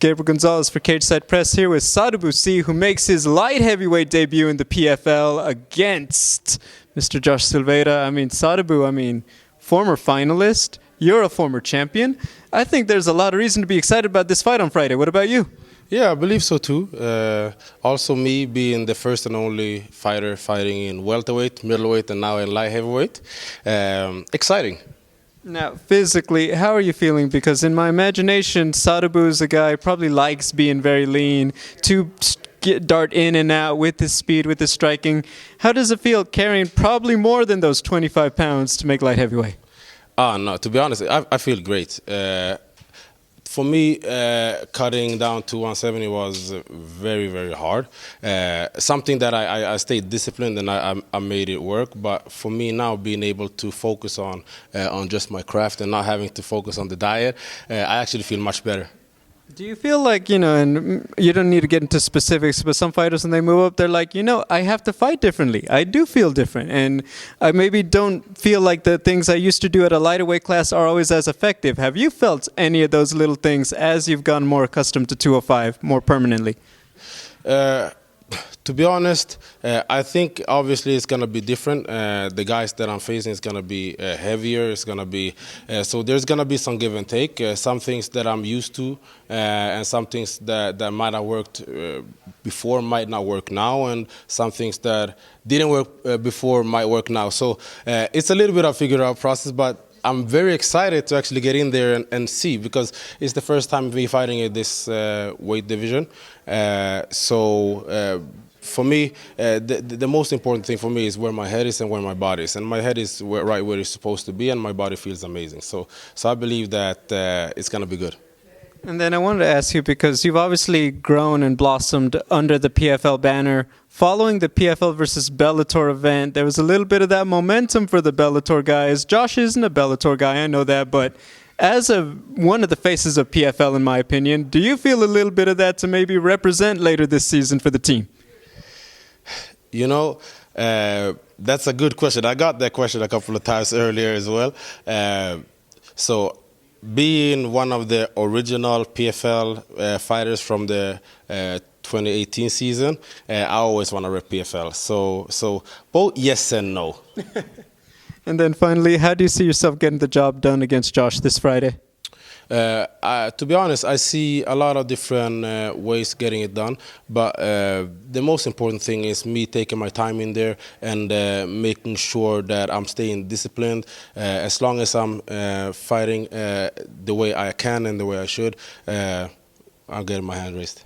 Gabriel Gonzalez for Cage Side Press here with Sadibou Sy, who makes his light heavyweight debut in the PFL against Mr. Josh Silveira. Sadibou, former finalist. You're a former champion. I think there's a lot of reason to be excited about this fight on Friday. What about you? Yeah, I believe so too. Also me being the first and only fighter fighting in welterweight, middleweight, and now in light heavyweight. Exciting. Now, physically, how are you feeling? Because in my imagination, Sadibou is a guy who probably likes being very lean, to dart in and out with his speed, with his striking. How does it feel carrying probably more than those 25 pounds to make light heavyweight? No, to be honest, I feel great. For me, cutting down to 170 was very, very hard. Something that I stayed disciplined and I made it work. But for me now, being able to focus on just my craft and not having to focus on the diet, I actually feel much better. Do you feel like, and you don't need to get into specifics, but some fighters when they move up, they're like, I have to fight differently. I do feel different. And I maybe don't feel like the things I used to do at a lighter weight class are always as effective. Have you felt any of those little things as you've gotten more accustomed to 205 more permanently? To be honest, I think obviously it's going to be different. The guys that I'm facing is going to be heavier. It's going to be so there's going to be some give and take. Some things that I'm used to and some things that might have worked before might not work now, and some things that didn't work before might work now. So it's a little bit of a figure out process, but I'm very excited to actually get in there and see, because it's the first time me fighting in this weight division. For me, the most important thing for me is where my head is and where my body is. And my head is right where it's supposed to be, and my body feels amazing. So I believe that it's going to be good. And then I wanted to ask you, because you've obviously grown and blossomed under the PFL banner. Following the PFL versus Bellator event, there was a little bit of that momentum for the Bellator guys. Josh isn't a Bellator guy, I know that, but as one of the faces of PFL, in my opinion, do you feel a little bit of that to maybe represent later this season for the team? That's a good question. I got that question a couple of times earlier as well. So being one of the original PFL fighters from the 2018 season, I always want to rep PFL. So both yes and no. And then finally, how do you see yourself getting the job done against Josh this Friday? To be honest, I see a lot of different ways getting it done, but the most important thing is me taking my time in there and making sure that I'm staying disciplined. As long as I'm fighting the way I can and the way I should, I'll get my hand raised.